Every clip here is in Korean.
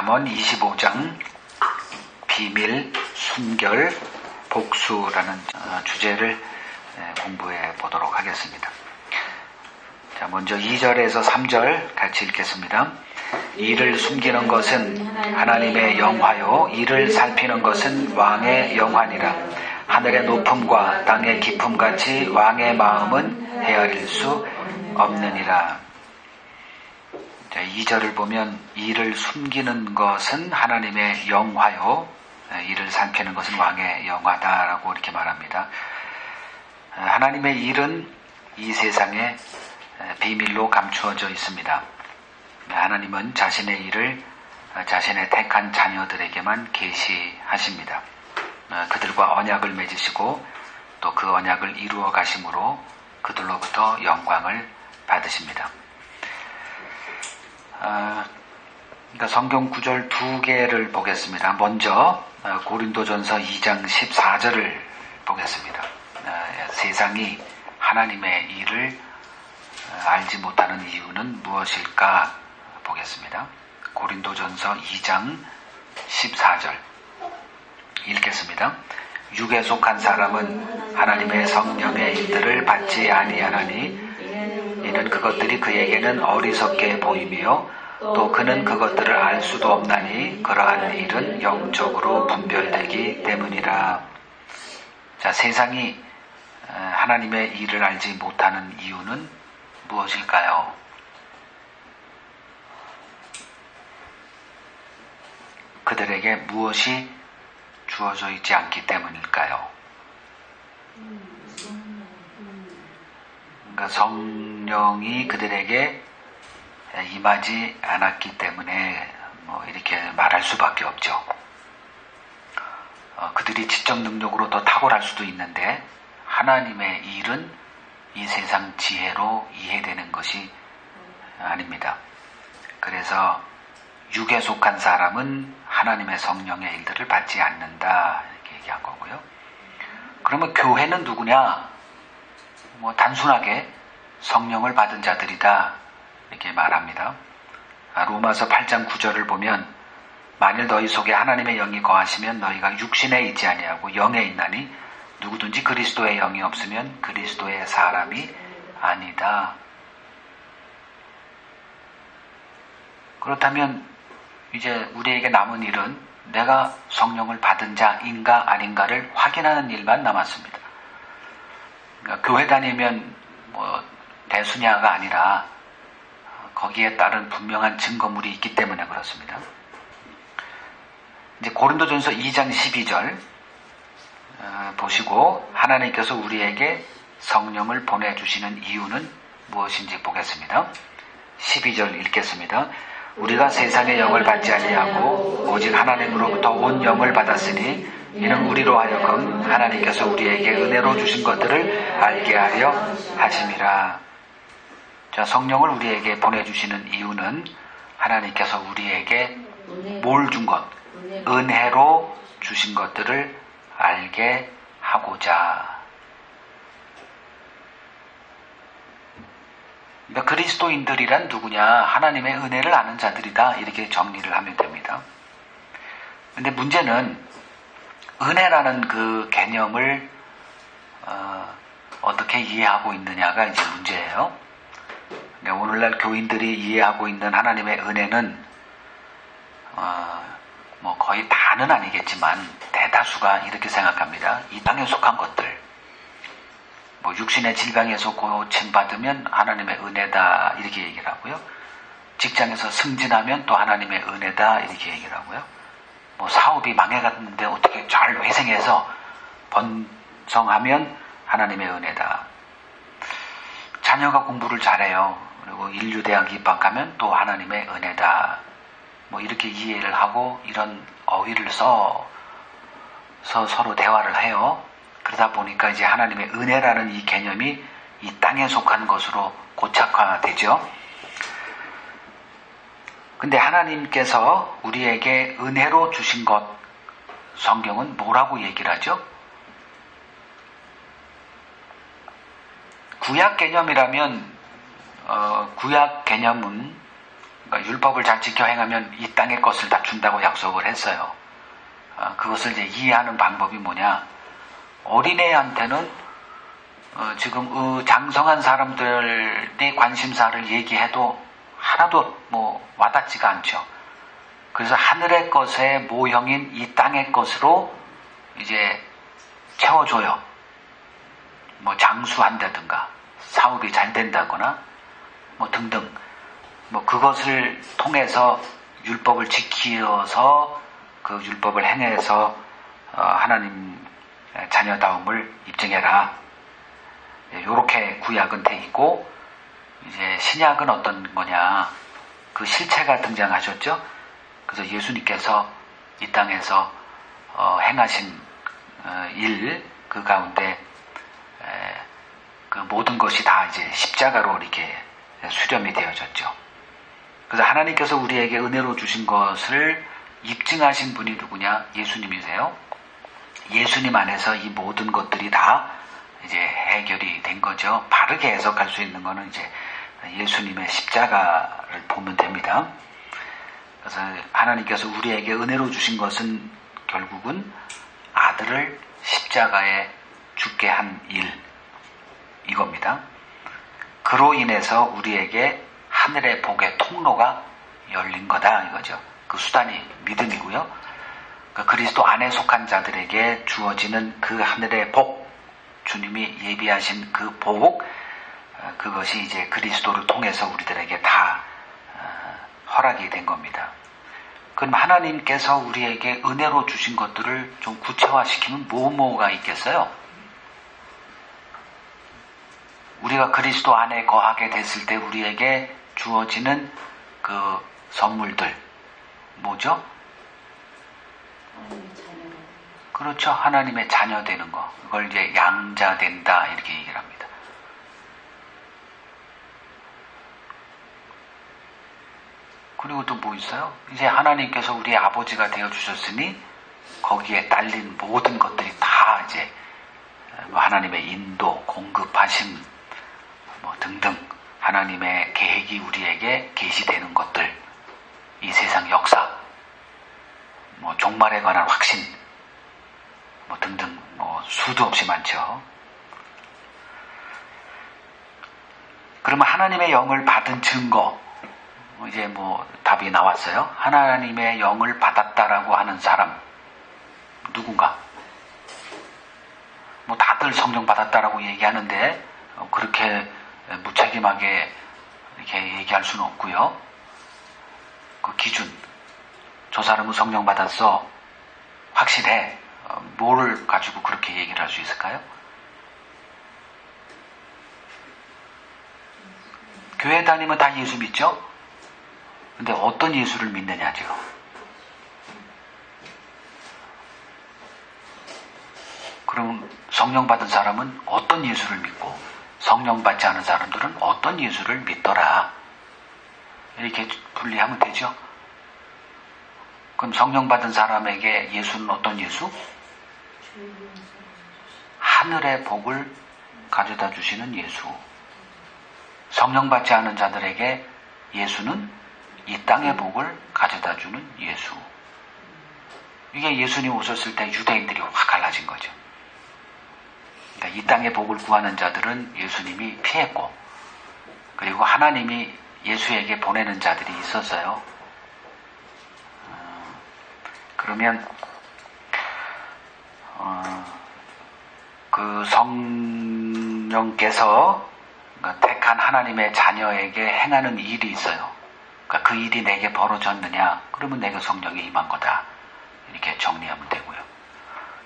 잠언 25장 비밀, 순결, 복수라는 주제를 공부해 보도록 하겠습니다. 자, 먼저 2절에서 3절 같이 읽겠습니다. 이를 숨기는 것은 하나님의 영화요, 이를 살피는 것은 왕의 영화니라. 하늘의 높음과 땅의 깊음같이 왕의 마음은 헤아릴 수 없느니라. 자, 2절을 보면 이를 숨기는 것은 하나님의 영화요, 이를 살피는 것은 왕의 영화다라고 이렇게 말합니다. 하나님의 일은 이 세상에 비밀로 감추어져 있습니다. 하나님은 자신의 일을 자신의 택한 자녀들에게만 계시하십니다. 그들과 언약을 맺으시고 또 그 언약을 이루어 가심으로 그들로부터 영광을 받으십니다. 그러니까 성경 구절 두 개를 보겠습니다. 먼저 고린도전서 2장 14절을 보겠습니다. 세상이 하나님의 일을 알지 못하는 이유는 무엇일까 보겠습니다. 고린도전서 2장 14절 읽겠습니다. 육에 속한 사람은 하나님의 성령의 일들을 받지 아니하나니 이는 그것들이 그에게는 어리석게 보이며 또 그는 그것들을 알 수도 없나니 그러한 일은 영적으로 분별되기 때문이라. 자, 세상이 하나님의 일을 알지 못하는 이유는 무엇일까요? 그들에게 무엇이 주어져 있지 않기 때문일까요? 그러니까 성령이 그들에게 임하지 않았기 때문에 이렇게 말할 수밖에 없죠. 그들이 지적 능력으로 더 탁월할 수도 있는데 하나님의 일은 이 세상 지혜로 이해되는 것이 아닙니다. 그래서 육에 속한 사람은 하나님의 성령의 일들을 받지 않는다 이렇게 얘기한 거고요. 그러면 교회는 누구냐? 단순하게 성령을 받은 자들이다 이렇게 말합니다. 로마서 8장 9절을 보면 만일 너희 속에 하나님의 영이 거하시면 너희가 육신에 있지 아니하고 영에 있나니 누구든지 그리스도의 영이 없으면 그리스도의 사람이 아니다. 그렇다면 이제 우리에게 남은 일은 내가 성령을 받은 자인가 아닌가를 확인하는 일만 남았습니다. 그러니까 교회 다니면 대수냐가 아니라 거기에 따른 분명한 증거물이 있기 때문에 그렇습니다. 이제 고린도전서 2장 12절 보시고 하나님께서 우리에게 성령을 보내주시는 이유는 무엇인지 보겠습니다. 12절 읽겠습니다. 우리가 세상의 영을 받지 아니하고 오직 하나님으로부터 온 영을 받았으니 이는 우리로 하여금 하나님께서 우리에게 은혜로 주신 것들을 알게 하려 하심이라. 자, 성령을 우리에게 보내주시는 이유는 하나님께서 우리에게 뭘 준 것? 은혜로 주신 것들을 알게 하고자. 그러니까 그리스도인들이란 누구냐? 하나님의 은혜를 아는 자들이다 이렇게 정리를 하면 됩니다. 근데 문제는 은혜라는 그 개념을 어떻게 이해하고 있느냐가 이제 문제예요. 그러니까 오늘날 교인들이 이해하고 있는 하나님의 은혜는 거의 다는 아니겠지만 대다수가 이렇게 생각합니다. 이 땅에 속한 것들, 육신의 질병에서 고침받으면 하나님의 은혜다 이렇게 얘기를 하고요. 직장에서 승진하면 또 하나님의 은혜다 이렇게 얘기를 하고요. 사업이 망해갔는데 어떻게 잘 회생해서 번성하면 하나님의 은혜다. 자녀가 공부를 잘해요. 그리고 인류대학 입학하면 또 하나님의 은혜다. 이렇게 이해를 하고 이런 어휘를 써서 서로 대화를 해요. 그러다 보니까 이제 하나님의 은혜라는 이 개념이 이 땅에 속한 것으로 고착화되죠. 근데 하나님께서 우리에게 은혜로 주신 것, 성경은 뭐라고 얘기를 하죠? 구약 개념이라면 구약 개념은 그러니까 율법을 잘 지켜 행하면 이 땅의 것을 다 준다고 약속을 했어요. 그것을 이제 이해하는 방법이 뭐냐? 어린애한테는 지금 장성한 사람들의 관심사를 얘기해도 하나도 뭐 와닿지가 않죠. 그래서 하늘의 것의 모형인 이 땅의 것으로 이제 채워줘요. 뭐 장수한다든가 사업이 잘 된다거나 뭐 등등, 뭐 그것을 통해서 율법을 지키어서 그 율법을 행해서 하나님 자녀다움을 입증해라. 이렇게 구약은 돼 있고, 이제 신약은 어떤 거냐? 그 실체가 등장하셨죠. 그래서 예수님께서 이 땅에서 행하신 일, 그 가운데 그 모든 것이 다 이제 십자가로 이렇게 수렴이 되어졌죠. 그래서 하나님께서 우리에게 은혜로 주신 것을 입증하신 분이 누구냐? 예수님이세요. 예수님 안에서 이 모든 것들이 다 이제 해결이 된 거죠. 바르게 해석할 수 있는 거는 이제 예수님의 십자가를 보면 됩니다. 그래서 하나님께서 우리에게 은혜로 주신 것은 결국은 아들을 십자가에 죽게 한 일, 이겁니다. 그로 인해서 우리에게 하늘의 복의 통로가 열린 거다, 이거죠. 그 수단이 믿음이고요. 그 그리스도 안에 속한 자들에게 주어지는 그 하늘의 복, 주님이 예비하신 그 복, 그것이 이제 그리스도를 통해서 우리들에게 다 허락이 된 겁니다. 그럼 하나님께서 우리에게 은혜로 주신 것들을 좀 구체화시키면 뭐가 있겠어요? 우리가 그리스도 안에 거하게 됐을 때 우리에게 주어지는 그 선물들, 뭐죠? 그렇죠. 하나님의 자녀 되는 거. 그걸 이제 양자 된다, 이렇게 얘기를 합니다. 그리고 또 뭐 있어요? 이제 하나님께서 우리의 아버지가 되어 주셨으니 거기에 딸린 모든 것들이 다 이제 하나님의 인도, 공급하심, 뭐 등등 하나님의 계획이 우리에게 계시되는 것들, 이 세상 역사, 뭐 종말에 관한 확신, 뭐 등등 뭐 수도 없이 많죠. 그러면 하나님의 영을 받은 증거, 이제 뭐 답이 나왔어요. 하나님의 영을 받았다라고 하는 사람 누군가? 뭐 다들 성령 받았다라고 얘기하는데 그렇게 무책임하게 이렇게 얘기할 수는 없고요. 그 기준, 저 사람은 성령 받았어, 확실해, 뭐를 가지고 그렇게 얘기를 할 수 있을까요? 교회 다니면 다 예수 믿죠? 근데 어떤 예수를 믿느냐죠. 그럼 성령 받은 사람은 어떤 예수를 믿고 성령 받지 않은 사람들은 어떤 예수를 믿더라, 이렇게 분리하면 되죠. 그럼 성령 받은 사람에게 예수는 어떤 예수? 하늘의 복을 가져다 주시는 예수. 성령 받지 않은 자들에게 예수는 이 땅의 복을 가져다 주는 예수. 이게 예수님 오셨을 때 유대인들이 확 갈라진 거죠. 그러니까 이 땅의 복을 구하는 자들은 예수님이 피했고, 그리고 하나님이 예수에게 보내는 자들이 있었어요. 그러면 그 성령께서 택한 하나님의 자녀에게 행하는 일이 있어요. 그러니까 그 일이 내게 벌어졌느냐? 그러면 내게 성령이 임한 거다, 이렇게 정리하면 되고요.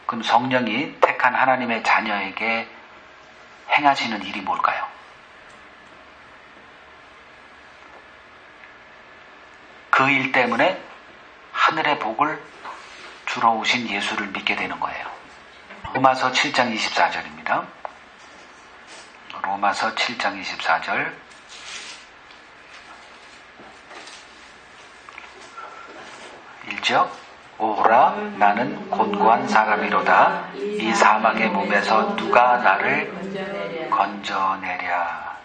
그럼 성령이 택한 하나님의 자녀에게 행하시는 일이 뭘까요? 그 일 때문에 하늘의 복을 주러 오신 예수를 믿게 되는 거예요. 로마서 7장 24절입니다. 로마서 7장 24절. 읽죠? 오라, 나는 곤고한 사람이로다. 이 사망의 몸에서 누가 나를 건져내랴.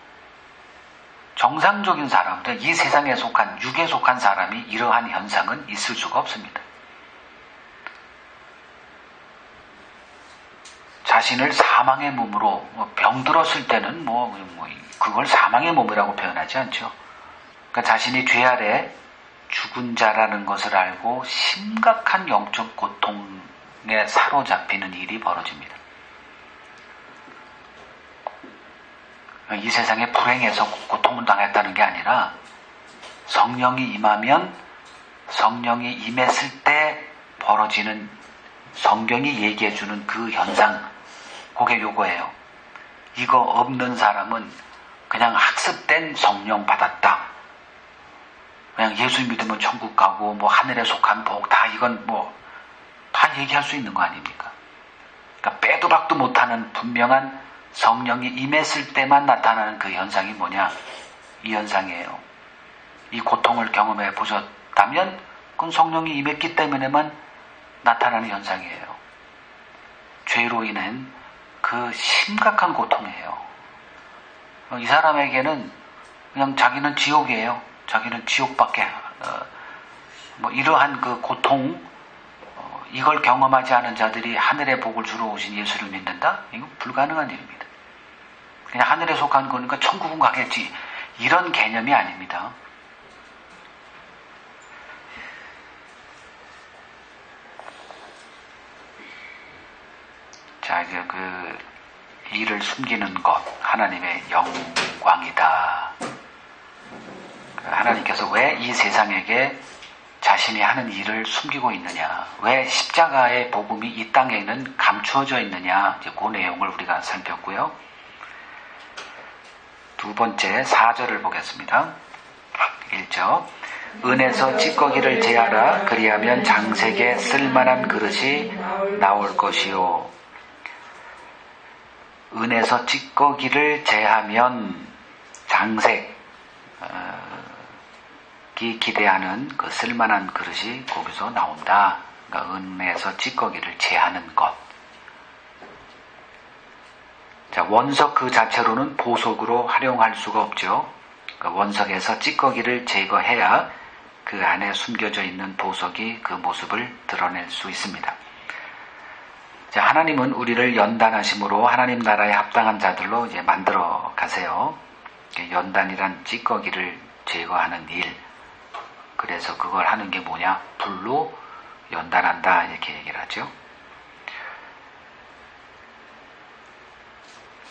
정상적인 사람들, 이 세상에 속한, 육에 속한 사람이 이러한 현상은 있을 수가 없습니다. 자신을 사망의 몸으로, 병들었을 때는 그걸 사망의 몸이라고 표현하지 않죠. 그러니까 자신이 죄 아래 죽은 자라는 것을 알고 심각한 영적 고통에 사로잡히는 일이 벌어집니다. 이 세상에 불행해서 고통을 당했다는 게 아니라 성령이 임하면 성령이 임했을 때 벌어지는 성경이 얘기해주는 그 현상, 그게 요거예요. 이거 없는 사람은 그냥 학습된 성령 받았다. 그냥 예수 믿으면 천국 가고 하늘에 속한 복 다 이건 다 얘기할 수 있는 거 아닙니까? 그러니까 빼도 박도 못하는 분명한 성령이 임했을 때만 나타나는 그 현상이 뭐냐? 이 현상이에요. 이 고통을 경험해 보셨다면 그건 성령이 임했기 때문에만 나타나는 현상이에요. 죄로 인한 그 심각한 고통이에요. 이 사람에게는 그냥 자기는 지옥이에요. 자기는 지옥밖에 이러한 그 고통, 이걸 경험하지 않은 자들이 하늘의 복을 주러 오신 예수를 믿는다? 이건 불가능한 일입니다. 그냥 하늘에 속한 거니까 천국은 가겠지, 이런 개념이 아닙니다. 자, 이제 그 일을 숨기는 것, 하나님의 영광이다. 하나님께서 왜 이 세상에게 자신이 하는 일을 숨기고 있느냐, 왜 십자가의 복음이 이 땅에는 감추어져 있느냐, 이제 그 내용을 우리가 살폈고요. 두 번째 4절을 보겠습니다. 1절, 은에서 찌꺼기를 제하라. 그리하면 장색에 쓸만한 그릇이 나올 것이요. 은에서 찌꺼기를 제하면 장색이 기대하는 그 쓸만한 그릇이 거기서 나온다. 그러니까 은에서 찌꺼기를 제하는 것. 자, 원석 그 자체로는 보석으로 활용할 수가 없죠. 그러니까 원석에서 찌꺼기를 제거해야 그 안에 숨겨져 있는 보석이 그 모습을 드러낼 수 있습니다. 자, 하나님은 우리를 연단하심으로 하나님 나라에 합당한 자들로 이제 만들어 가세요. 연단이란 찌꺼기를 제거하는 일. 그래서 그걸 하는 게 뭐냐? 불로 연단한다, 이렇게 얘기를 하죠.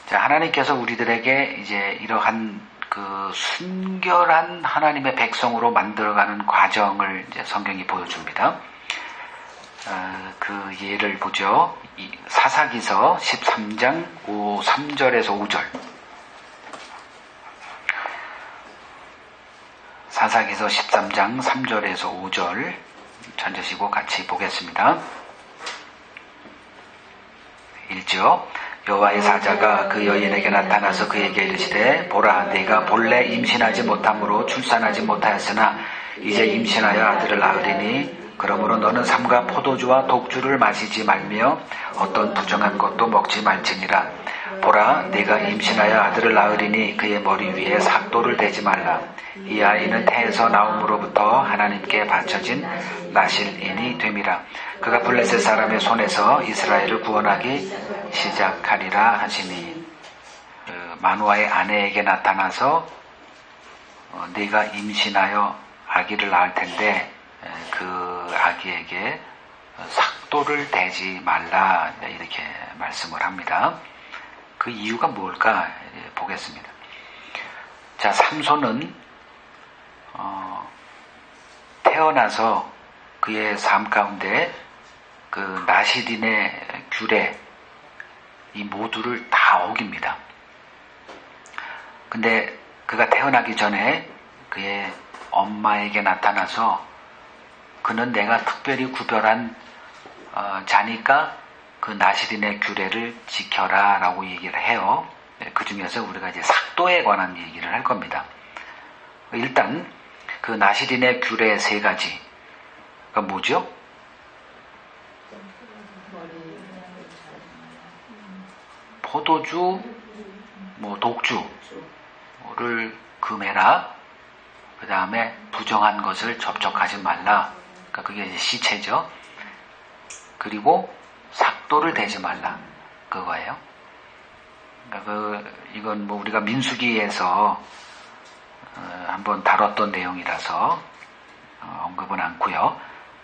자, 하나님께서 우리들에게 이제 이러한 그 순결한 하나님의 백성으로 만들어가는 과정을 이제 성경이 보여줍니다. 그 예를 보죠. 사사기서 13장 3절에서 5절. 사사기서 13장 3절에서 5절 찾으시고 같이 보겠습니다. 1절, 여호와의 사자가 그 여인에게 나타나서 그에게 이르시되, 보라, 네가 본래 임신하지 못함으로 출산하지 못하였으나 이제 임신하여 아들을 낳으리니 그러므로 너는 삼가 포도주와 독주를 마시지 말며 어떤 부정한 것도 먹지 말지니라. 보라, 네가 임신하여 아들을 낳으리니 그의 머리 위에 삭도를 대지 말라. 이 아이는 태에서 나옴으로부터 하나님께 바쳐진 나실인이 됨이라. 그가 블레셋 사람의 손에서 이스라엘을 구원하기 시작하리라 하시니, 마누아의 아내에게 나타나서 네가 임신하여 아기를 낳을 텐데 그 아기에게 삭도를 대지 말라, 이렇게 말씀을 합니다. 그 이유가 뭘까 보겠습니다. 자, 삼손은 태어나서 그의 삶 가운데 그 나시딘의 규례, 이 모두를 다 어깁니다. 근데 그가 태어나기 전에 그의 엄마에게 나타나서 그는 내가 특별히 구별한 자니까 그 나시딘의 규례를 지켜라 라고 얘기를 해요. 그 중에서 우리가 이제 삭도에 관한 얘기를 할 겁니다. 일단 그 나시딘의 규례 3가지가 뭐죠? 포도주, 독주를 금해라. 그 다음에 부정한 것을 접촉하지 말라. 그러니까 그게 이제 시체죠. 그리고 삭도를 대지 말라. 그거예요. 그러니까 이건 뭐 우리가 민수기에서 한번 다뤘던 내용이라서 언급은 않고요.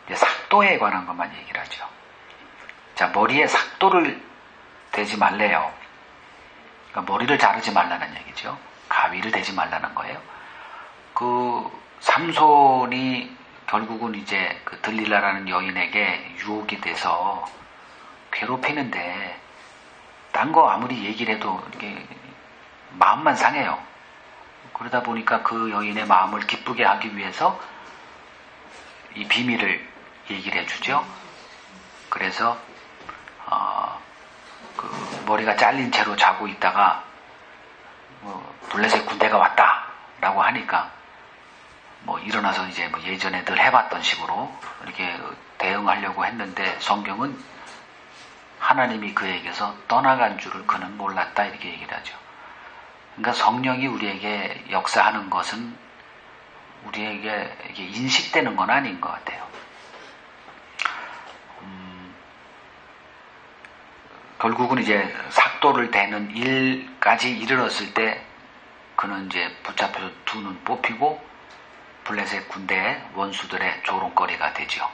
이제 삭도에 관한 것만 얘기를 하죠. 자, 머리에 삭도를 대지 말래요. 그러니까 머리를 자르지 말라는 얘기죠. 가위를 대지 말라는 거예요. 그 삼손이 결국은 이제 그 들릴라라는 여인에게 유혹이 돼서 괴롭히는데 딴 거 아무리 얘기를 해도 이게 마음만 상해요. 그러다 보니까 그 여인의 마음을 기쁘게 하기 위해서 이 비밀을 얘기를 해주죠. 그래서 그 머리가 잘린 채로 자고 있다가 블레셋 군대가 왔다라고 하니까 뭐 일어나서 이제 뭐 예전에 늘 해봤던 식으로 이렇게 대응하려고 했는데 성경은 하나님이 그에게서 떠나간 줄을 그는 몰랐다 이렇게 얘기를 하죠. 그러니까 성령이 우리에게 역사하는 것은 우리에게 이게 인식되는 건 아닌 것 같아요. 결국은 이제 삭도를 대는 일까지 이르렀을 때 그는 이제 붙잡혀서 두 눈 뽑히고 블레셋 군대의 원수들의 조롱거리가 되죠.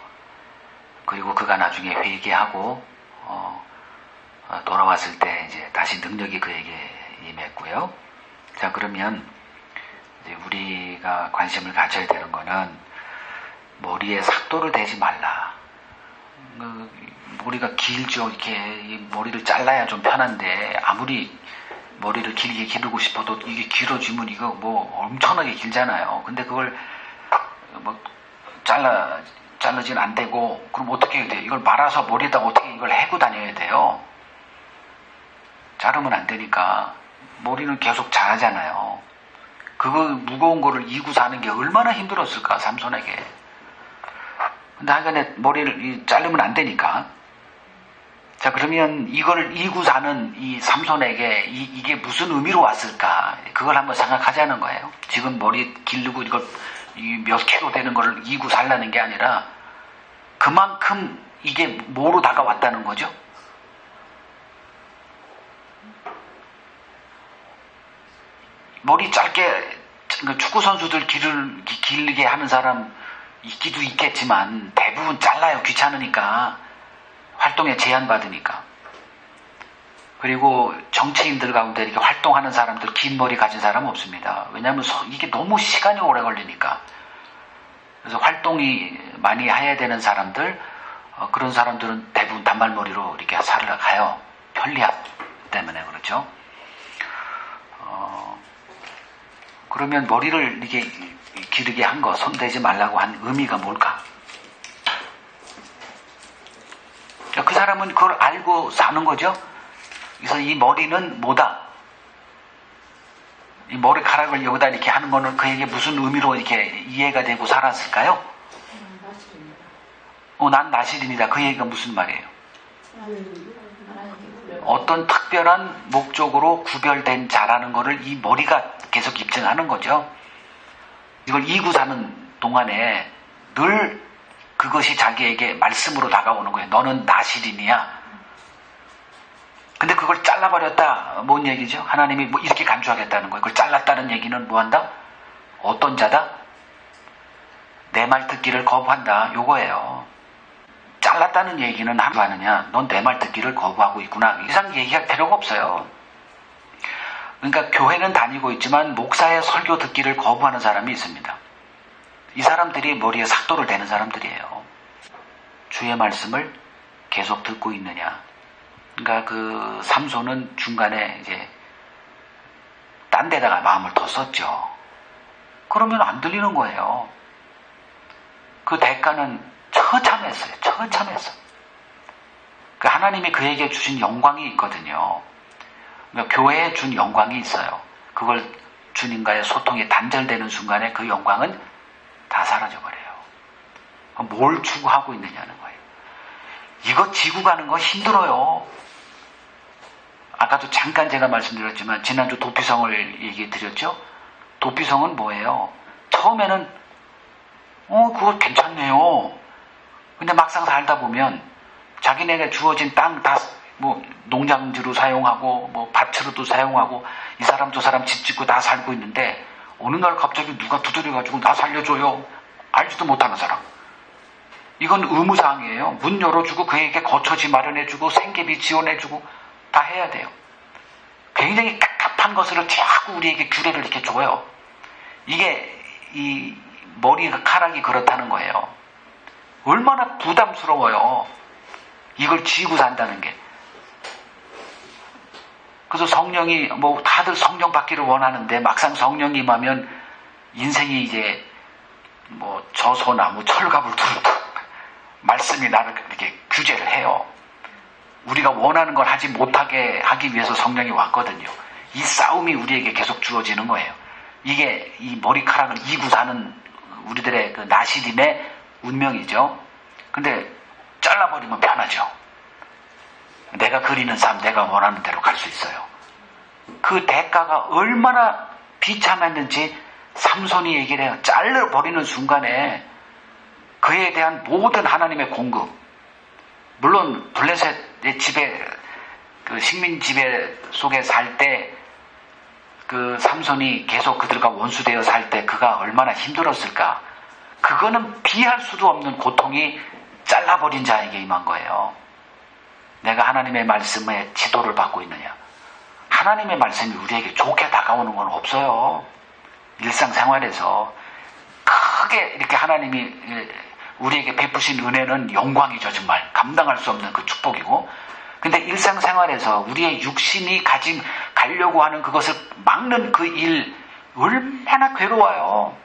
그리고 그가 나중에 회개하고 돌아왔을 때 이제 다시 능력이 그에게 임했고요. 자, 그러면 이제 우리가 관심을 가져야 되는 거는 머리에 삭도를 대지 말라. 머리가 길죠. 이렇게 머리를 잘라야 좀 편한데 아무리 머리를 길게 기르고 싶어도 이게 길어지면 이거 뭐 엄청나게 길잖아요. 근데 그걸 뭐 잘라지는 안 되고 그럼 어떻게 해야 돼요? 이걸 말아서 머리에다 어떻게 이걸 해고 다녀야 돼요? 자르면 안 되니까 머리는 계속 자라잖아요. 그거 무거운 거를 이고 사는 게 얼마나 힘들었을까 삼손에게. 근데 하여간에 머리를 자르면 안 되니까. 자, 그러면 이걸 이고 사는 이 삼손에게 이게 무슨 의미로 왔을까? 그걸 한번 생각하자는 거예요. 지금 머리 기르고 이걸 몇 킬로 되는 걸 이고 살라는 게 아니라 그만큼 이게 뭐로 다가왔다는 거죠? 머리 짧게 축구 선수들 길게 하는 사람 있기도 있겠지만 대부분 잘라요. 귀찮으니까. 활동에 제한받으니까. 그리고 정치인들 가운데 이렇게 활동하는 사람들 긴 머리 가진 사람 없습니다. 왜냐하면 이게 너무 시간이 오래 걸리니까. 그래서 활동이 많이 해야 되는 사람들, 그런 사람들은 대부분 단발머리로 이렇게 살아가요. 편리함 때문에 그렇죠. 그러면 머리를 이렇게 기르게 한 거, 손대지 말라고 한 의미가 뭘까? 그 사람은 그걸 알고 사는 거죠. 그래서 이 머리는 뭐다? 이 머리카락을 여기다 이렇게 하는 거는 그에게 무슨 의미로 이렇게 이해가 되고 살았을까요? 난 나시린이다. 그 얘기가 무슨 말이에요? 어떤 특별한 목적으로 구별된 자라는 거를 이 머리가 계속 입증하는 거죠. 이걸 이고 사는 동안에 늘 그것이 자기에게 말씀으로 다가오는 거예요. 너는 나시린이야. 근데 그걸 잘라버렸다. 뭔 얘기죠? 하나님이 뭐 이렇게 간주하겠다는 거예요. 그걸 잘랐다는 얘기는 뭐 한다? 어떤 자다? 내 말 듣기를 거부한다. 요거예요. 잘랐다는 얘기는 하고 하느냐? 넌 내 말 듣기를 거부하고 있구나. 이상 얘기할 필요가 없어요. 그러니까 교회는 다니고 있지만 목사의 설교 듣기를 거부하는 사람이 있습니다. 이 사람들이 머리에 삭도를 대는 사람들이에요. 주의 말씀을 계속 듣고 있느냐? 그러니까 그 삼손은 중간에 이제 딴 데다가 마음을 더 썼죠. 그러면 안 들리는 거예요. 그 대가는 처참했어요. 처참했어. 그 하나님이 그에게 주신 영광이 있거든요. 그러니까 교회에 준 영광이 있어요. 그걸 주님과의 소통이 단절되는 순간에 그 영광은 다 사라져버려요. 뭘 추구하고 있느냐는 거예요. 이거 지고 가는 거 힘들어요. 아까도 잠깐 제가 말씀드렸지만 지난주 도피성을 얘기해 드렸죠. 도피성은 뭐예요? 처음에는 그거 괜찮네요. 근데 막상 살다 보면 자기네가 주어진 땅 다 뭐 농장지로 사용하고 뭐 밭으로도 사용하고 이 사람 저 사람 집 짓고 다 살고 있는데 어느 날 갑자기 누가 두드려가지고 나 살려줘요. 알지도 못하는 사람. 이건 의무사항이에요. 문 열어주고 그에게 거처지 마련해주고 생계비 지원해주고 다 해야 돼요. 굉장히 갑갑한 것을 자꾸 우리에게 규례를 이렇게 줘요. 이게 이 머리카락이 그렇다는 거예요. 얼마나 부담스러워요. 이걸 쥐고 산다는 게. 그래서 성령이 뭐 다들 성령 받기를 원하는데 막상 성령이 임하면 인생이 이제 뭐 저소나무 철갑을 두르듯 말씀이 나를 이렇게 규제를 해요. 우리가 원하는 걸 하지 못하게 하기 위해서 성령이 왔거든요. 이 싸움이 우리에게 계속 주어지는 거예요. 이게 이 머리카락을 이고 사는 우리들의 그 나시림의 운명이죠. 근데 잘라버리면 편하죠. 내가 그리는 삶, 내가 원하는 대로 갈 수 있어요. 그 대가가 얼마나 비참했는지 삼손이 얘기를 해요. 잘라버리는 순간에 그에 대한 모든 하나님의 공급, 물론 블레셋의 지배, 그 식민 지배 속에 살 때 그 삼손이 계속 그들과 원수되어 살 때 그가 얼마나 힘들었을까. 그거는 비할 수도 없는 고통이 잘라버린 자에게 임한 거예요. 내가 하나님의 말씀에 지도를 받고 있느냐. 하나님의 말씀이 우리에게 좋게 다가오는 건 없어요. 일상생활에서 크게 이렇게 하나님이 우리에게 베푸신 은혜는 영광이죠. 정말 감당할 수 없는 그 축복이고, 근데 일상생활에서 우리의 육신이 가려고 하는 그것을 막는 그 일 얼마나 괴로워요.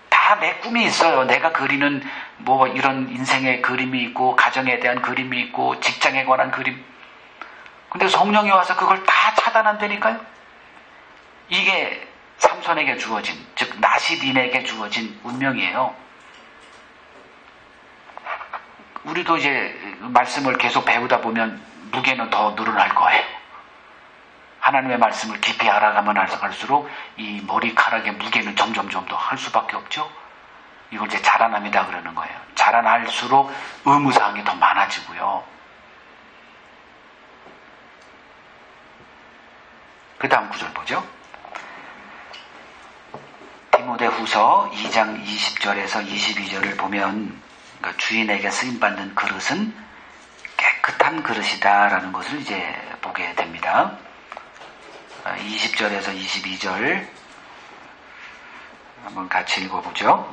다 내 꿈이 있어요. 내가 그리는 뭐 이런 인생의 그림이 있고 가정에 대한 그림이 있고 직장에 관한 그림. 근데 성령이 와서 그걸 다 차단한다니까요. 이게 삼손에게 주어진, 즉 나시딘에게 주어진 운명이에요. 우리도 이제 말씀을 계속 배우다 보면 무게는 더 늘어날 거예요. 하나님의 말씀을 깊이 알아가면 알아갈수록 이 머리카락의 무게는 점점 더 할 수밖에 없죠. 이걸 이제 자라남이다 그러는 거예요. 자라날수록 의무사항이 더 많아지고요. 그 다음 구절 보죠. 디모데후서 2장 20절에서 22절을 보면 그러니까 주인에게 쓰임받는 그릇은 깨끗한 그릇이다라는 것을 이제 보게 됩니다. 20절에서 22절 한번 같이 읽어보죠.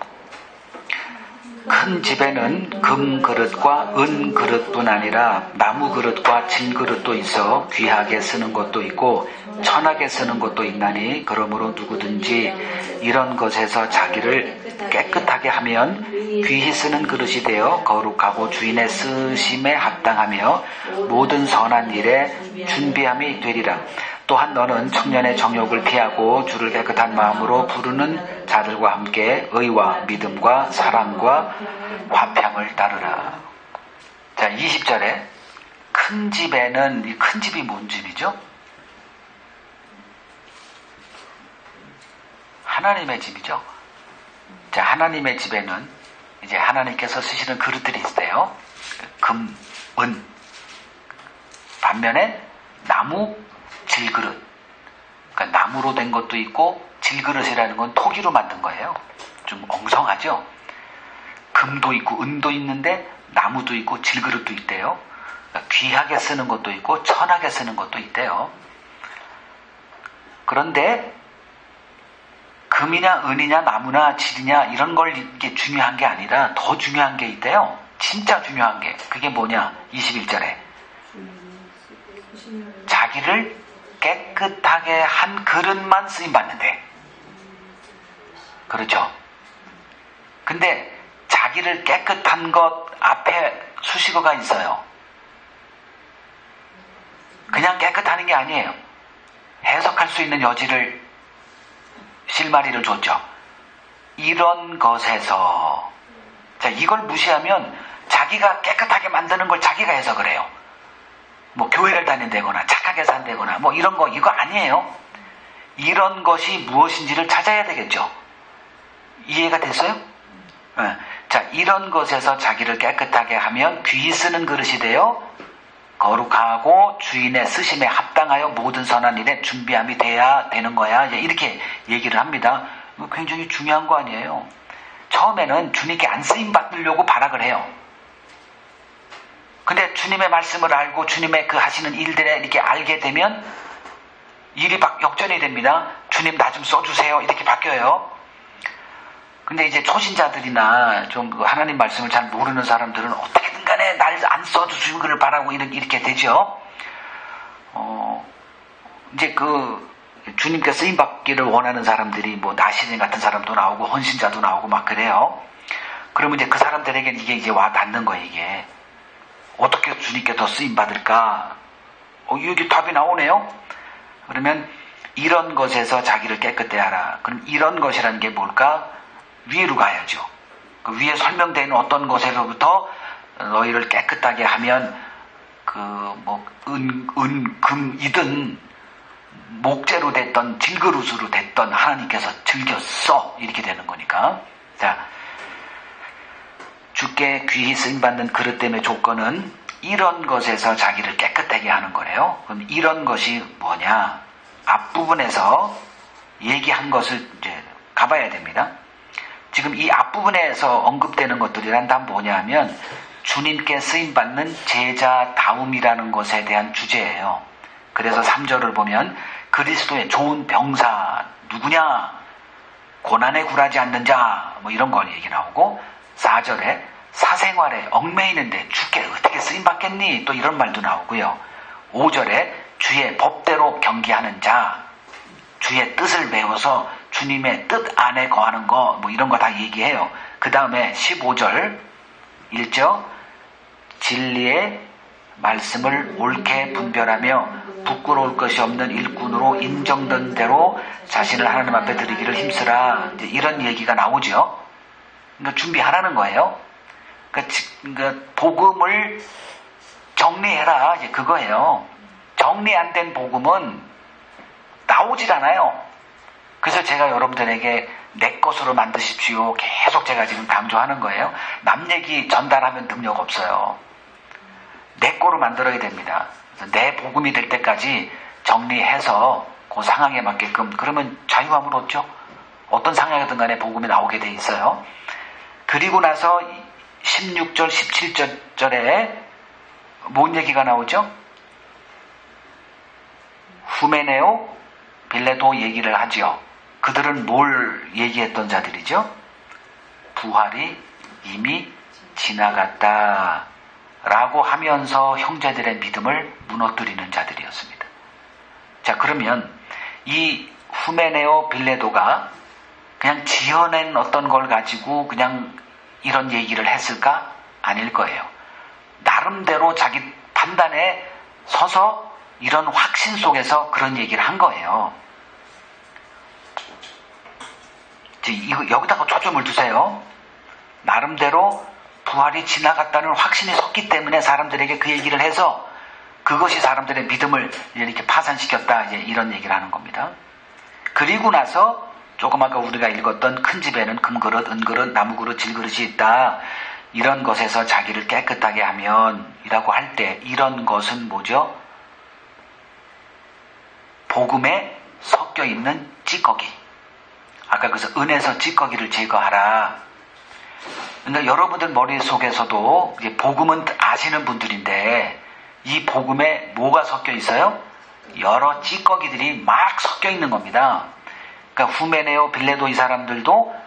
큰 집에는 금 그릇과 은 그릇뿐 아니라 나무 그릇과 진 그릇도 있어 귀하게 쓰는 것도 있고 천하게 쓰는 것도 있나니 그러므로 누구든지 이런 것에서 자기를 깨끗하게 하면 귀히 쓰는 그릇이 되어 거룩하고 주인의 쓰심에 합당하며 모든 선한 일에 준비함이 되리라. 또한 너는 청년의 정욕을 피하고 주를 깨끗한 마음으로 부르는 자들과 함께 의와 믿음과 사랑과 화평을 따르라. 자, 20절에 큰 집에는, 이 큰 집이 뭔 집이죠? 하나님의 집이죠. 자, 하나님의 집에는 이제 하나님께서 쓰시는 그릇들이 있어요. 금, 은. 반면에 나무, 질그릇. 그러니까 나무로 된 것도 있고 질그릇이라는 건 토기로 만든 거예요. 좀 엉성하죠. 금도 있고 은도 있는데 나무도 있고 질그릇도 있대요. 그러니까 귀하게 쓰는 것도 있고 천하게 쓰는 것도 있대요. 그런데 금이냐 은이냐 나무나 질이냐 이런 걸 이게 중요한 게 아니라 더 중요한 게 있대요. 진짜 중요한 게. 그게 뭐냐? 21절에 자기를 깨끗하게 한 그릇만 쓰임받는데. 그렇죠? 근데 자기를 깨끗한 것 앞에 수식어가 있어요. 그냥 깨끗하는 게 아니에요. 해석할 수 있는 여지를 실마리를 줬죠. 이런 것에서. 자, 이걸 무시하면 자기가 깨끗하게 만드는 걸 자기가 해석을 해요. 뭐 교회를 다닌다거나 착하게 산다거나 뭐 이런 거 이거 아니에요. 이런 것이 무엇인지를 찾아야 되겠죠. 이해가 됐어요? 자, 이런 것에서 자기를 깨끗하게 하면 귀히 쓰는 그릇이 되어 거룩하고 주인의 쓰심에 합당하여 모든 선한 일에 준비함이 돼야 되는 거야. 이렇게 얘기를 합니다. 이거 굉장히 중요한 거 아니에요. 처음에는 주님께 안 쓰임 받으려고 발악을 해요. 근데 주님의 말씀을 알고 주님의 그 하시는 일들에 이렇게 알게 되면 일이 역전이 됩니다. 주님 나 좀 써주세요. 이렇게 바뀌어요. 근데 이제 초신자들이나 좀 하나님 말씀을 잘 모르는 사람들은 어떻게든 간에 날 안 써주시기를 바라고 이렇게 되죠. 이제 그 주님께 쓰임 받기를 원하는 사람들이 뭐 나시린 같은 사람도 나오고 헌신자도 나오고 막 그래요. 그러면 이제 그 사람들에게는 이게 이제 와 닿는 거예요. 이게 어떻게 주님께 더 쓰임 받을까? 여기 답이 나오네요. 그러면 이런 것에서 자기를 깨끗해 하라. 그럼 이런 것이라는 게 뭘까? 위로 가야죠. 그 위에 설명되는 어떤 것에서부터 너희를 깨끗하게 하면 그 뭐 금이든 목재로 됐던 질그릇으로 됐던 하나님께서 즐겼어. 이렇게 되는 거니까. 자, 주께 귀히 쓰임받는 그릇 때문에 조건은 이런 것에서 자기를 깨끗하게 하는 거래요. 그럼 이런 것이 뭐냐? 앞부분에서 얘기한 것을 이제 가봐야 됩니다. 지금 이 앞부분에서 언급되는 것들이란 다 뭐냐 하면 주님께 쓰임받는 제자다움이라는 것에 대한 주제예요. 그래서 3절을 보면 그리스도의 좋은 병사 누구냐? 고난에 굴하지 않는 자, 뭐 이런 거 얘기 나오고 4절에 사생활에 얽매이는데 주께 어떻게 쓰임받겠니? 또 이런 말도 나오고요. 5절에 주의 법대로 경기하는 자, 주의 뜻을 배워서 주님의 뜻 안에 거하는 거, 뭐 이런 거 다 얘기해요. 그 다음에 15절 1절 진리의 말씀을 옳게 분별하며 부끄러울 것이 없는 일꾼으로 인정된 대로 자신을 하나님 앞에 드리기를 힘쓰라. 이제 이런 얘기가 나오죠. 그러니까 준비하라는 거예요. 그러니까 복음을 정리해라. 이제 그거예요. 정리 안 된 복음은 나오질 않아요. 그래서 제가 여러분들에게 내 것으로 만드십시오. 계속 제가 지금 강조하는 거예요. 남 얘기 전달하면 능력 없어요. 내 거로 만들어야 됩니다. 그래서 내 복음이 될 때까지 정리해서 그 상황에 맞게끔, 그러면 자유함을 얻죠. 어떤 상황이든 간에 복음이 나오게 돼 있어요. 그리고 나서 16절 17절에 뭔 얘기가 나오죠? 후메네오 빌레도 얘기를 하죠. 그들은 뭘 얘기했던 자들이죠? 부활이 이미 지나갔다 라고 하면서 형제들의 믿음을 무너뜨리는 자들이었습니다. 자, 그러면 이 후메네오 빌레도가 그냥 지어낸 어떤 걸 가지고 그냥 이런 얘기를 했을까? 아닐 거예요. 나름대로 자기 판단에 서서 이런 확신 속에서 그런 얘기를 한 거예요. 이거 여기다가 초점을 두세요. 나름대로 부활이 지나갔다는 확신이 섰기 때문에 사람들에게 그 얘기를 해서 그것이 사람들의 믿음을 이렇게 파산시켰다. 이제 이런 얘기를 하는 겁니다. 그리고 나서 조금 아까 우리가 읽었던 큰 집에는 금그릇, 은그릇, 나무그릇, 질그릇이 있다. 이런 것에서 자기를 깨끗하게 하면 이라고 할 때 이런 것은 뭐죠? 복음에 섞여 있는 찌꺼기. 아까 그래서 은에서 찌꺼기를 제거하라. 그러니까 여러분들 머릿속에서도 이제 복음은 아시는 분들인데 이 복음에 뭐가 섞여 있어요? 여러 찌꺼기들이 막 섞여 있는 겁니다. 그러니까 후메네오 빌레도 이 사람들도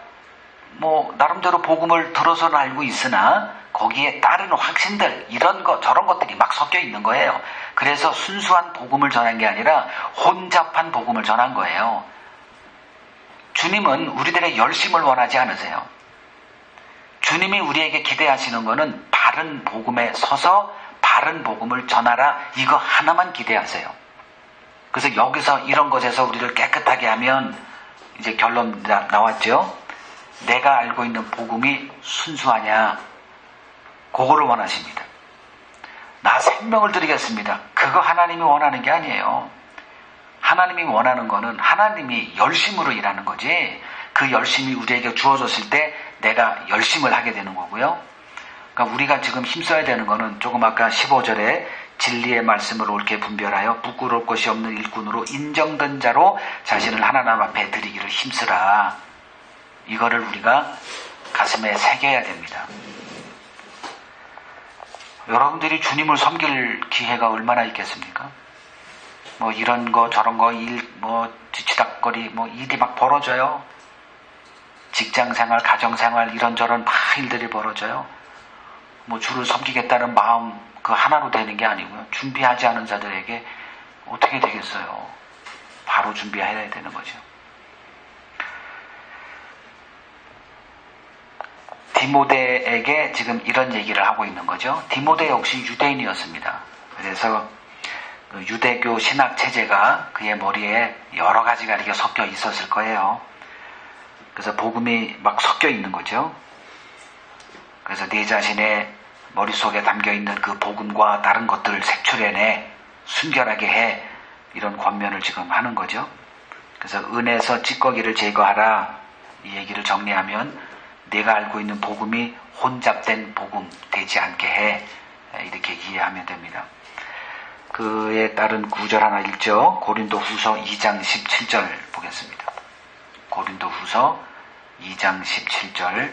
뭐 나름대로 복음을 들어서는 알고 있으나 거기에 따르는 확신들 이런 것 저런 것들이 막 섞여 있는 거예요. 그래서 순수한 복음을 전한 게 아니라 혼잡한 복음을 전한 거예요. 주님은 우리들의 열심을 원하지 않으세요. 주님이 우리에게 기대하시는 것은 바른 복음에 서서 바른 복음을 전하라, 이거 하나만 기대하세요. 그래서 여기서 이런 것에서 우리를 깨끗하게 하면 이제 결론 나왔죠. 내가 알고 있는 복음이 순수하냐, 그거를 원하십니다. 나 생명을 드리겠습니다. 그거 하나님이 원하는 게 아니에요. 하나님이 원하는 거는 하나님이 열심으로 일하는 거지, 그 열심이 우리에게 주어졌을 때 내가 열심을 하게 되는 거고요. 그러니까 우리가 지금 힘써야 되는 거는 조금 아까 15절에 진리의 말씀을 옳게 분별하여 부끄러울 것이 없는 일꾼으로 인정된 자로 자신을 하나님 앞에 드리기를 힘쓰라. 이거를 우리가 가슴에 새겨야 됩니다. 여러분들이 주님을 섬길 기회가 얼마나 있겠습니까? 뭐 이런 거 저런 거 일 뭐 뒤치다거리 뭐 일이 막 벌어져요. 직장생활, 가정생활 이런저런 막 일들이 벌어져요. 뭐 주를 섬기겠다는 마음 그 하나로 되는 게 아니고요. 준비하지 않은 자들에게 어떻게 되겠어요? 바로 준비해야 되는 거죠. 디모데에게 지금 이런 얘기를 하고 있는 거죠. 디모데 역시 유대인이었습니다. 그래서 그 유대교 신학 체제가 그의 머리에 여러 가지가 이렇게 섞여 있었을 거예요. 그래서 복음이 막 섞여 있는 거죠. 그래서 네 자신의 머릿속에 담겨있는 그 복음과 다른 것들을 색출해내, 순결하게 해, 이런 권면을 지금 하는 거죠. 그래서 은에서 찌꺼기를 제거하라, 이 얘기를 정리하면 내가 알고 있는 복음이 혼잡된 복음 되지 않게 해, 이렇게 이해하면 됩니다. 그에 따른 구절 하나 읽죠. 고린도 후서 2장 17절 보겠습니다. 고린도 후서 2장 17절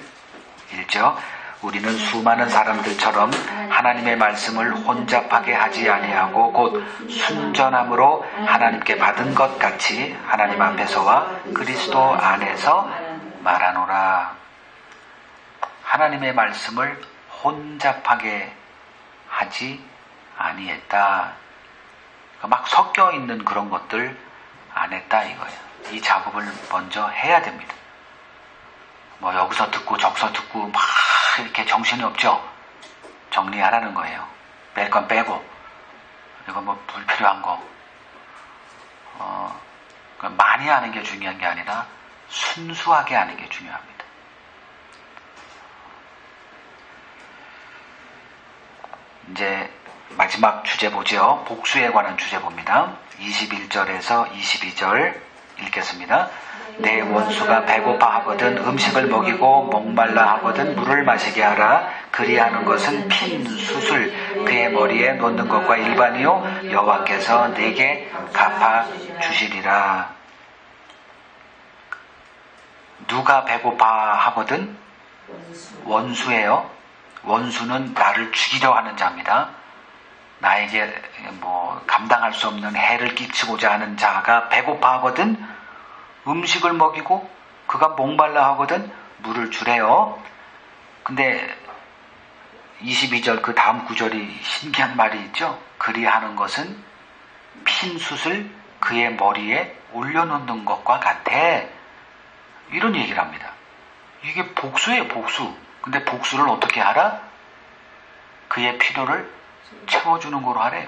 읽죠. 우리는 수많은 사람들처럼 하나님의 말씀을 혼잡하게 하지 아니하고 곧 순전함으로 하나님께 받은 것 같이 하나님 앞에서와 그리스도 안에서 말하노라. 하나님의 말씀을 혼잡하게 하지 아니했다. 막 섞여 있는 그런 것들 안 했다 이거예요. 이 작업을 먼저 해야 됩니다. 뭐 여기서 듣고 저기서 듣고 막 이렇게 정신이 없죠. 정리하라는 거예요. 뺄 건 빼고, 그리고 뭐 불필요한 거 많이 하는 게 중요한 게 아니라 순수하게 하는 게 중요합니다. 이제 마지막 주제 보죠. 복수에 관한 주제 봅니다. 21절에서 22절 읽겠습니다. 내 원수가 배고파 하거든 음식을 먹이고 목말라 하거든 물을 마시게 하라. 그리하는 것은 핀 숯을 그의 머리에 놓는 것과 일반이요 여호와께서 내게 갚아 주시리라. 누가 배고파 하거든? 원수예요. 원수는 나를 죽이려 하는 자입니다. 나에게 뭐 감당할 수 없는 해를 끼치고자 하는 자가 배고파 하거든 음식을 먹이고 그가 목말라 하거든 물을 주래요. 근데 22절 그 다음 구절이 신기한 말이 있죠. 그리하는 것은 핀 숯을 그의 머리에 올려놓는 것과 같아. 이런 얘기를 합니다. 이게 복수예요, 복수. 근데 복수를 어떻게 하라? 그의 필요를 채워주는 거로 하래요.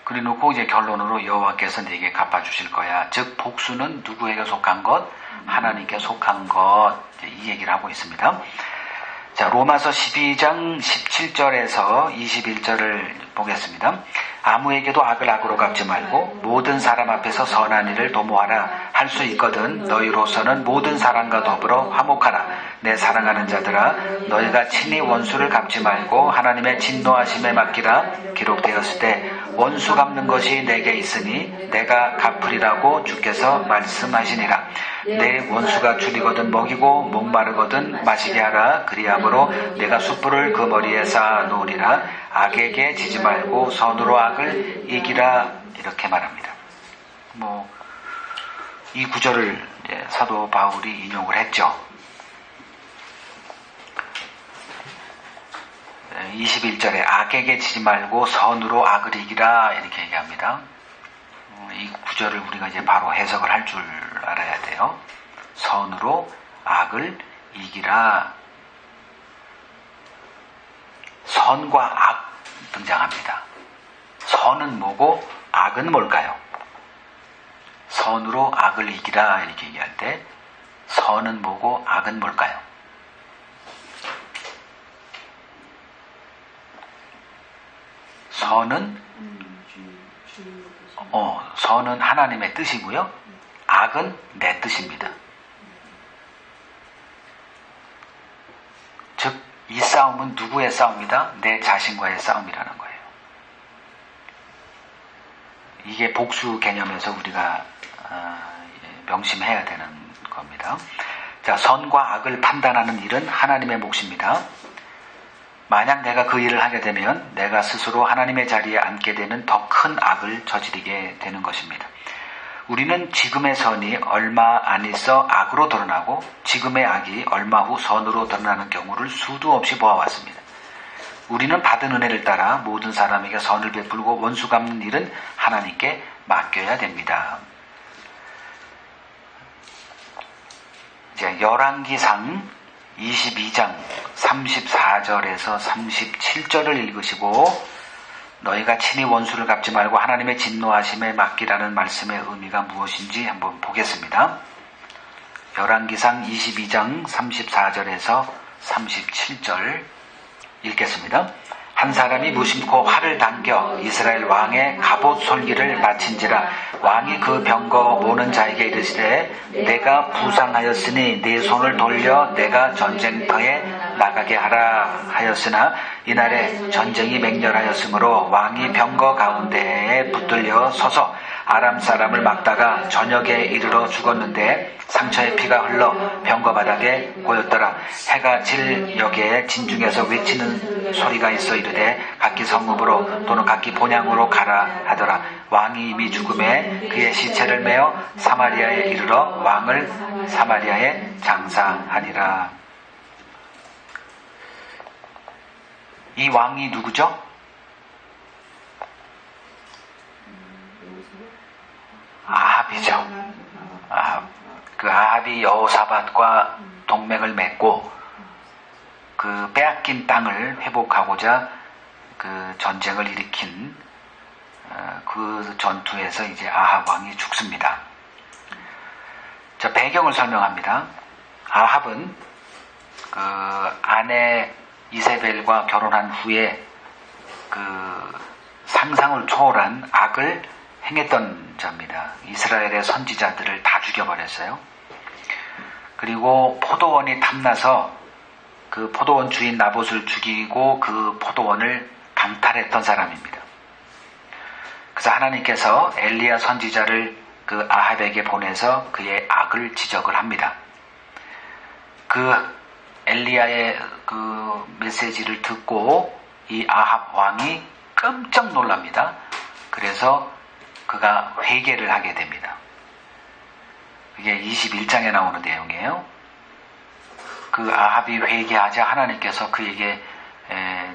그래 놓고 이제 결론으로 여호와께서 네게 갚아주실 거야. 즉 복수는 누구에게 속한 것? 하나님께 속한 것. 이 얘기를 하고 있습니다. 자, 로마서 12장 17절에서 21절을 보겠습니다. 아무에게도 악을 악으로 갚지 말고 모든 사람 앞에서 선한 일을 도모하라. 할 수 있거든 너희로서는 모든 사람과 더불어 화목하라. 내 사랑하는 자들아 너희가 친히 원수를 갚지 말고 하나님의 진노하심에 맡기라. 기록되었을 때 원수 갚는 것이 내게 있으니 내가 갚으리라고 주께서 말씀하시니라. 내 원수가 줄이거든 먹이고 목마르거든 마시게 하라. 그리함으로 내가 숯불을 그 머리에 쌓아 놓으리라. 악에게 지지 말고 선으로 악을 이기라. 이렇게 말합니다. 이 구절을 사도 바울이 인용을 했죠. 21절에 악에게 지지 말고 선으로 악을 이기라 이렇게 얘기합니다. 이 구절을 우리가 이제 바로 해석을 할 줄 알아야 돼요. 선으로 악을 이기라. 선과 악 등장합니다. 선은 뭐고 악은 뭘까요? 선으로 악을 이기라 이렇게 얘기할 때 선은 뭐고 악은 뭘까요? 선은 선은 하나님의 뜻이고요. 악은 내 뜻입니다. 즉, 이 싸움은 누구의 싸움이다? 내 자신과의 싸움이라는 거예요. 이게 복수 개념에서 우리가 명심해야 되는 겁니다. 자, 선과 악을 판단하는 일은 하나님의 몫입니다. 만약 내가 그 일을 하게 되면 내가 스스로 하나님의 자리에 앉게 되는 더 큰 악을 저지르게 되는 것입니다. 우리는 지금의 선이 얼마 안 있어 악으로 드러나고 지금의 악이 얼마 후 선으로 드러나는 경우를 수도 없이 보아왔습니다. 우리는 받은 은혜를 따라 모든 사람에게 선을 베풀고 원수 갚는 일은 하나님께 맡겨야 됩니다. 이제 열왕기상 22장 34절에서 37절을 읽으시고 너희가 친히 원수를 갚지 말고 하나님의 진노하심에 맡기라는 말씀의 의미가 무엇인지 한번 보겠습니다. 열왕기상 22장 34절에서 37절 읽겠습니다. 한 사람이 무심코 활을 당겨 이스라엘 왕의 갑옷 솔기를 마친지라 왕이 그 병거 모는 자에게 이르시되 내가 부상하였으니 네 손을 돌려 내가 전쟁터에 나가게 하라 하였으나 이날에 전쟁이 맹렬하였으므로 왕이 병거 가운데에 붙들려 서서 아람 사람을 막다가 저녁에 이르러 죽었는데 상처의 피가 흘러 병거 바닥에 고였더라. 해가 질 역에 진중에서 외치는 소리가 있어 이르되 각기 성읍으로 또는 각기 본향으로 가라 하더라. 왕이 이미 죽음에 그의 시체를 메어 사마리아에 이르러 왕을 사마리아에 장사하니라. 이 왕이 누구죠? 아합이죠. 아합. 그 아합이 여호사밧과 동맹을 맺고 그 빼앗긴 땅을 회복하고자 그 전쟁을 일으킨 그 전투에서 이제 아합 왕이 죽습니다. 자, 배경을 설명합니다. 아합은 그 아내 이세벨과 결혼한 후에 그 상상을 초월한 악을 행했던 자입니다. 이스라엘의 선지자들을 다 죽여버렸어요. 그리고 포도원이 탐나서 그 포도원 주인 나봇을 죽이고 그 포도원을 강탈했던 사람입니다. 그래서 하나님께서 엘리야 선지자를 그 아합에게 보내서 그의 악을 지적을 합니다. 그 엘리야의 그 메시지를 듣고 이 아합 왕이 깜짝 놀랍니다. 그래서 그가 회개를 하게 됩니다. 그게 21장에 나오는 내용이에요. 그 아합이 회개하자 하나님께서 그에게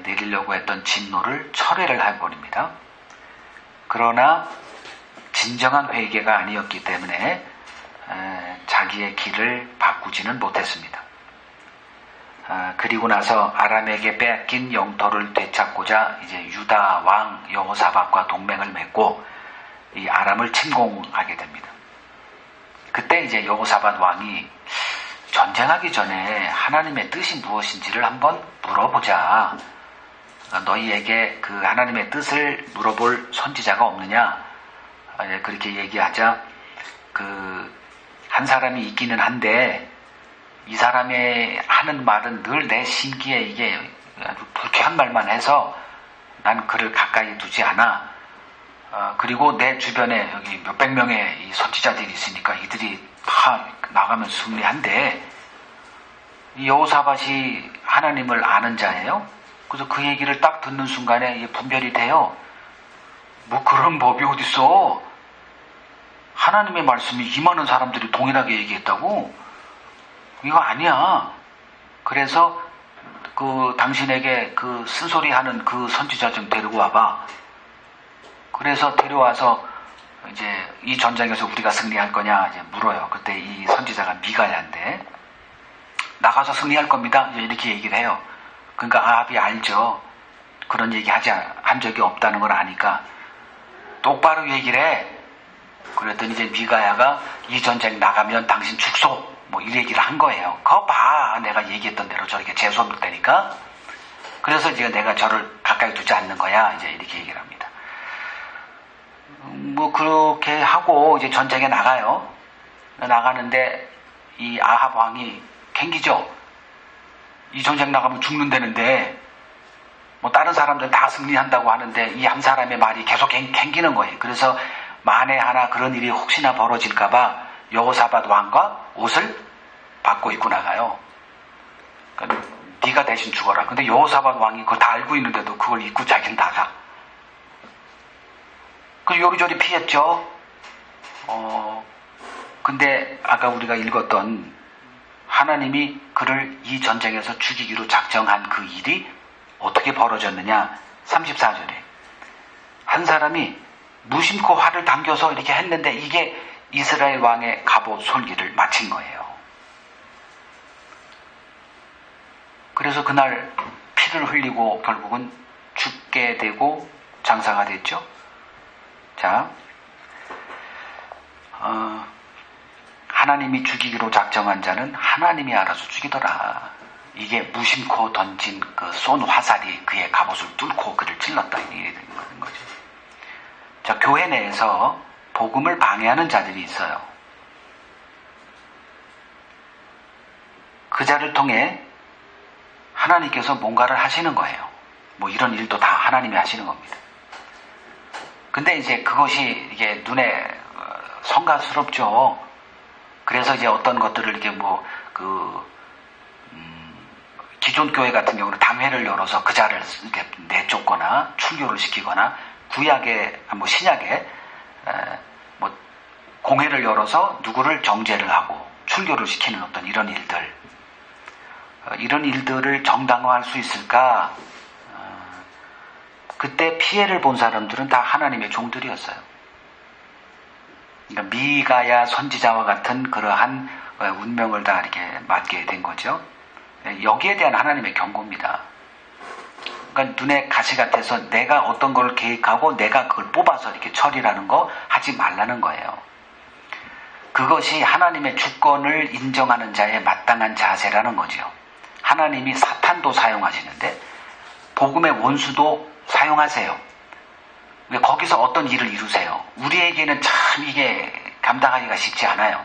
내리려고 했던 진노를 철회를 해버립니다. 그러나 진정한 회개가 아니었기 때문에 자기의 길을 바꾸지는 못했습니다. 그리고 나서 아람에게 빼앗긴 영토를 되찾고자 이제 유다 왕 여호사밧과 동맹을 맺고 이 아람을 침공하게 됩니다. 그때 이제 여호사밧 왕이 전쟁하기 전에 하나님의 뜻이 무엇인지를 한번 물어보자. 너희에게 그 하나님의 뜻을 물어볼 선지자가 없느냐? 그렇게 얘기하자 그 한 사람이 있기는 한데 이 사람의 하는 말은 늘 내 심기에 이게 아주 불쾌한 말만 해서 난 그를 가까이 두지 않아. 그리고 내 주변에 여기 몇백 명의 이 선지자들이 있으니까 이들이 다 나가면 승리한대. 이 여호사밧이 하나님을 아는 자예요. 그래서 그 얘기를 딱 듣는 순간에 분별이 돼요. 뭐 그런 법이 어딨어. 하나님의 말씀이 이 많은 사람들이 동일하게 얘기했다고? 이거 아니야. 그래서 그 당신에게 그 쓴소리하는 그 선지자 좀 데리고 와봐. 그래서 데려와서 이제 이 전쟁에서 우리가 승리할 거냐 이제 물어요. 그때 이 선지자가 미가야인데 나가서 승리할 겁니다. 이렇게 얘기를 해요. 그러니까 아합이 알죠. 그런 얘기 한 적이 없다는 걸 아니까 똑바로 얘기를 해. 그랬더니 이제 미가야가 이 전쟁 나가면 당신 죽소. 뭐 이 얘기를 한 거예요. 그거 봐. 내가 얘기했던 대로 저렇게 재수없을 때니까. 그래서 이제 내가 저를 가까이 두지 않는 거야. 이제 이렇게 얘기를 합니다. 뭐 그렇게 하고 이제 전쟁에 나가요. 나가는데 이 아합 왕이 갱기죠. 이 전쟁 나가면 죽는다는데 뭐 다른 사람들 다 승리한다고 하는데 이 한 사람의 말이 계속 갱기는 거예요. 그래서 만에 하나 그런 일이 혹시나 벌어질까봐 여호사밧 왕과 옷을 바꿔 입고 나가요. 그러니까 네가 대신 죽어라. 근데 여호사밧 왕이 그걸 다 알고 있는데도 그걸 입고 자기는 나가. 그 요리조리 피했죠. 근데 아까 우리가 읽었던 하나님이 그를 이 전쟁에서 죽이기로 작정한 그 일이 어떻게 벌어졌느냐. 34절에 한 사람이 무심코 활을 당겨서 이렇게 했는데 이게 이스라엘 왕의 갑옷 솔기를 마친 거예요. 그래서 그날 피를 흘리고 결국은 죽게 되고 장사가 됐죠. 자, 하나님이 죽이기로 작정한 자는 하나님이 알아서 죽이더라. 이게 무심코 던진 그 쏜 화살이 그의 갑옷을 뚫고 그를 찔렀다. 이게 되는 거죠. 자, 교회 내에서 복음을 방해하는 자들이 있어요. 그 자를 통해 하나님께서 뭔가를 하시는 거예요. 뭐 이런 일도 다 하나님이 하시는 겁니다. 근데 이제 그것이 이게 눈에 성가스럽죠. 그래서 이제 어떤 것들을 이렇게 기존 교회 같은 경우는 당회를 열어서 그 자를 이렇게 내쫓거나 출교를 시키거나 구약에 뭐 신약에 뭐 공회를 열어서 누구를 정죄를 하고 출교를 시키는 어떤 이런 일들, 이런 일들을 정당화할 수 있을까? 그때 피해를 본 사람들은 다 하나님의 종들이었어요. 그러니까 미가야 선지자와 같은 그러한 운명을 다 이렇게 맞게 된 거죠. 여기에 대한 하나님의 경고입니다. 그러니까 눈에 가시 같아서 내가 어떤 걸 계획하고 내가 그걸 뽑아서 이렇게 처리하는 거 하지 말라는 거예요. 그것이 하나님의 주권을 인정하는 자의 마땅한 자세라는 거죠. 하나님이 사탄도 사용하시는데 복음의 원수도 사용하세요. 거기서 어떤 일을 이루세요. 우리에게는 참 이게 감당하기가 쉽지 않아요.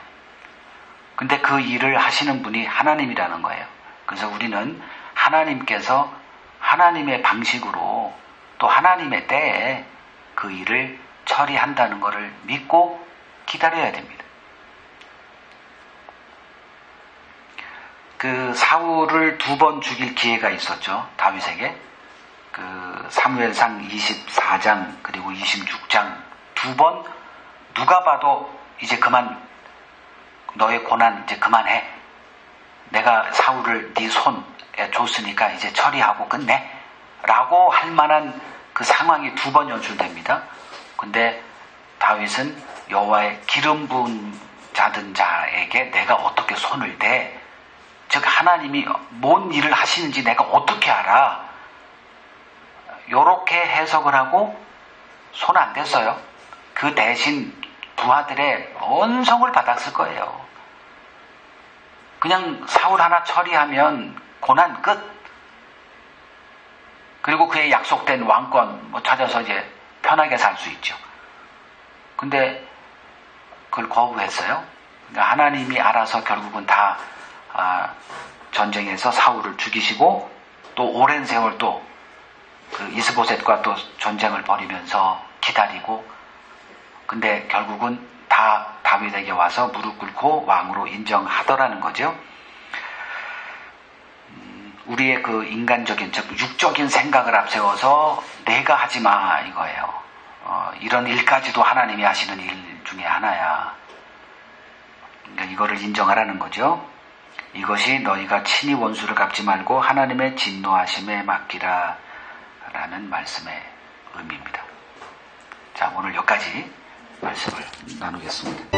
근데 그 일을 하시는 분이 하나님이라는 거예요. 그래서 우리는 하나님께서 하나님의 방식으로 또 하나님의 때에 그 일을 처리한다는 것을 믿고 기다려야 됩니다. 그 사울을 2번 죽일 기회가 있었죠. 다윗에게. 그 사무엘상 24장 그리고 26장 2번 누가 봐도 이제 그만, 너의 고난 이제 그만해. 내가 사울을 네 손에 줬으니까 이제 처리하고 끝내. 라고 할 만한 그 상황이 2번 연출됩니다. 근데 다윗은 여호와의 기름 부은 자든 자에게 내가 어떻게 손을 대? 즉 하나님이 뭔 일을 하시는지 내가 어떻게 알아? 요렇게 해석을 하고 손 안 댔어요. 그 대신 부하들의 언성을 받았을 거예요. 그냥 사울 하나 처리하면 고난 끝. 그리고 그의 약속된 왕권 뭐 찾아서 이제 편하게 살 수 있죠. 근데 그걸 거부했어요. 그러니까 하나님이 알아서 결국은 다 전쟁에서 사울을 죽이시고 또 오랜 세월 또 그 이스보셋과 또 전쟁을 벌이면서 기다리고, 근데 결국은 다 다윗에게 와서 무릎 꿇고 왕으로 인정하더라는 거죠. 우리의 그 인간적인, 즉 육적인 생각을 앞세워서 내가 하지 마 이거예요. 이런 일까지도 하나님이 하시는 일 중에 하나야. 그러니까 이거를 인정하라는 거죠. 이것이 너희가 친히 원수를 갚지 말고 하나님의 진노하심에 맡기라 라는 말씀의 의미입니다. 자, 오늘 여기까지 말씀을 나누겠습니다.